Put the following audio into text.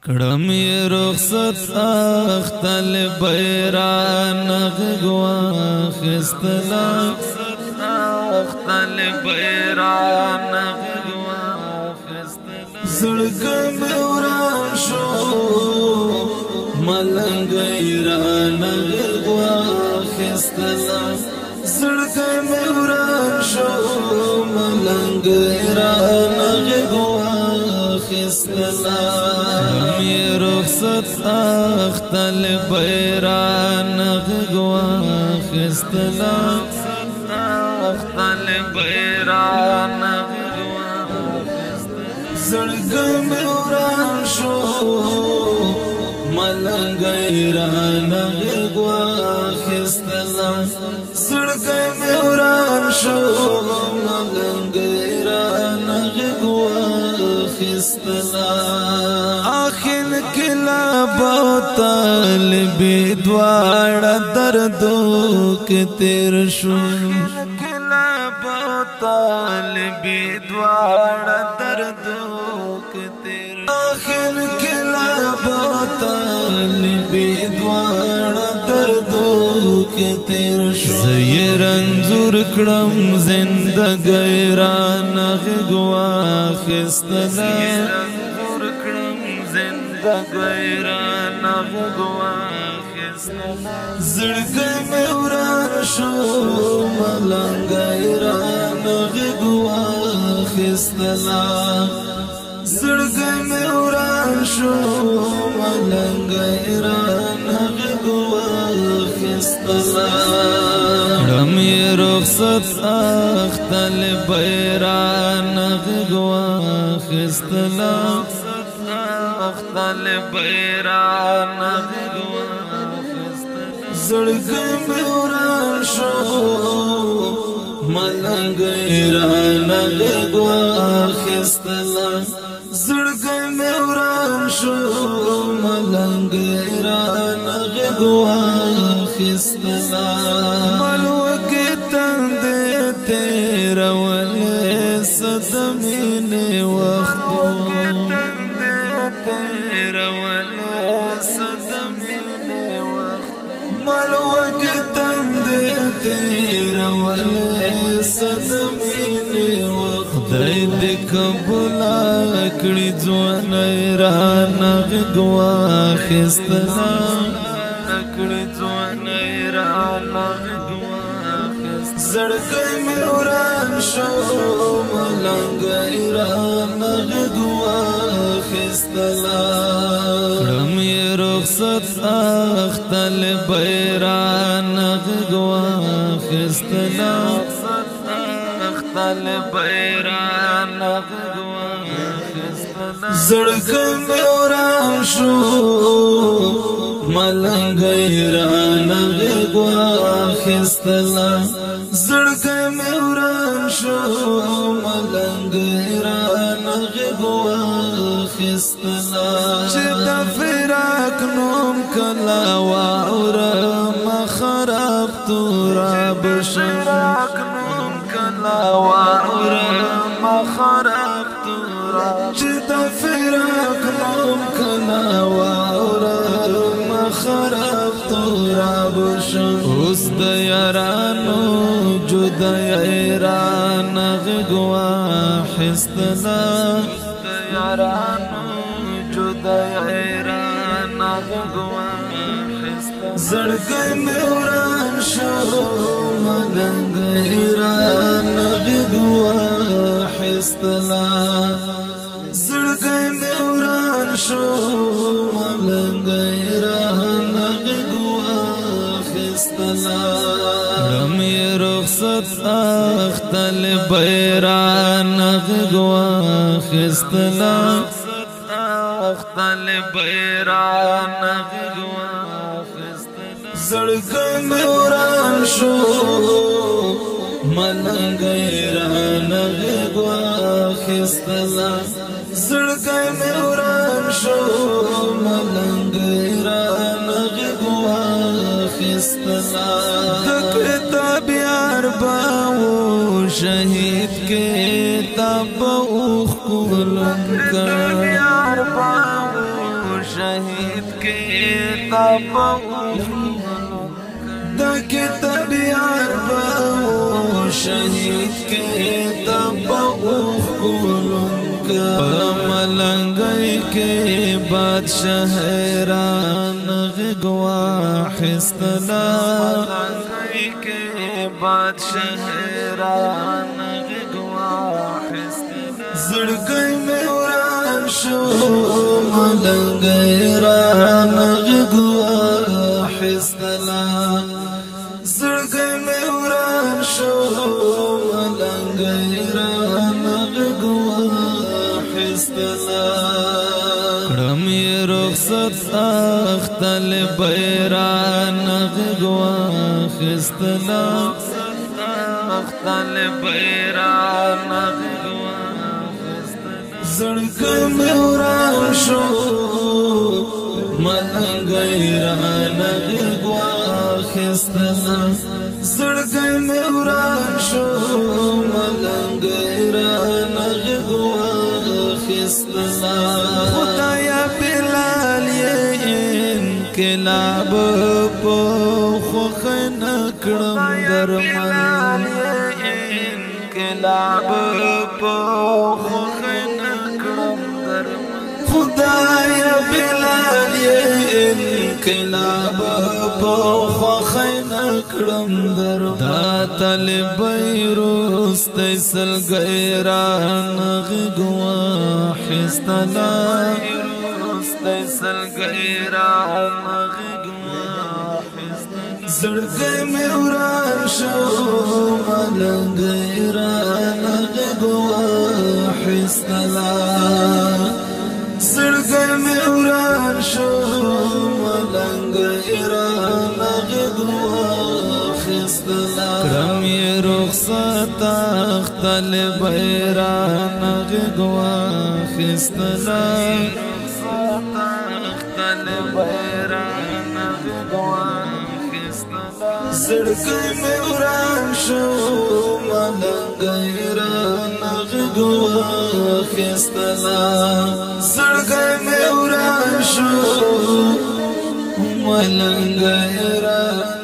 کړم یې رخصت اختل بیران غوا خستلا اختل بیران غوا خستلا زړګ مې وران شو ملنګ ایران غوا خستلا زړګ مې وران شو ملنګ ایران غوا خستلا رخصت اختل بیران غوا خستلا اختل بیران غوا زړګ مې وران شو ملنګ ایران غوا خستلا زړګ مې وران شو ملنګ ایران غوا خستلا آخر کلا طالبی دوارا دردو کے تیر شو کلا طالبی دوارا دردو کے تیر آخر کلا طالبی دوارا دردو کے تیر شو زیر انظور کرم زندگی ران غوا خستلا غیران غوا خستلا زړګ مې وران شو ملنګ ایران غوا خستلا زړګ مې وران شو ملنګ ایران غوا خستلا کړم یې رخصت اختل بیران غوا خستلا اختل بیران غوا زړګ مې وران شو ملنګ ایران غوا خستلا زړګ مې وران شو ملنګ ایران غوا خستلا ملوکې تند تیرولې صدمې وخت ملوکې تند تیرولې صدمې وخت خدای دې قبول کړي ځوان ایران غوا خستلا کړي ځوان ایران غوا زړګ مې وران شو ملنګ ایران غوا خستلا کړم یې رخصت اختل بیران غوا خستلا اختل بیران غوا خستلا زړګ مې وران شو ملنګ ایران غوا خستلا زړګ مې وران شو ملنګ ایران غوا خستلا چې د فراق نوم کلا واورم خراب تراب شراق نوم کلا واورم خراب تراب چې د فراق نوم کلا واورم خراب تراب اوس د یارانو جدا ایران غوا خستلا یارانو جدا ایران غوا خستلا زړګ مې وران شو ملنګ ایران غوا خستلا زړګ مې وران شو ملنګ ایران غوا خستلا کړم یې رخصت اختل بیران غوا خستلا اختل بیران غوا خستلا زړګ مې وران شو ملنګ ایران غوا خستلا زړګ مې وران شو ملنګ ایران غوا خستلا کتاب یار باو شهید کتاب اوخ کولن کا شهید کتاب دا کتاب یار باو شهید کتاب کولنکا ملنگئی کے بادشاہ حیران غگوا حستلا ملنگئی کے بادشاہ حیران غگوا حستلا زڑگئی میں وران شو ملنگئی ران غگوا حستلا زڑگئی میں وران شو ملنگئی ران غگوا حستلا کرم یہ رخصت اختل بیران غگوا حستلا اختل بیران غگوا زڑگئی میں وران شو ملنگئی ران غگوا حستلا زڑگئی میں وران شو ملنگئی ران غگوا حستلا خدایا بلال یہ انقلاب پو خوخ نکڑم درمان انقلاب پو خوخ نکڑم درمان خدایا بلال یہ انقلاب پو خوخ نکڑم درمان دا طالبی روستی سلگیران غگوا حستلا روستی سلگیران غگوا حستلا زڑگئی میں وران شو ملنگئی ران غگوا حستلا زڑگئی میں وران شو ملنگئی ران غگوا حستلا کرم یہ رخصت اختل بیران غگوا حستلا رخصت اختل بیران غگوا حستلا زڑگئی میں وران شو ملنگئی ران غگوا حستلا زڑگئی میں وران شو ملنگئی ران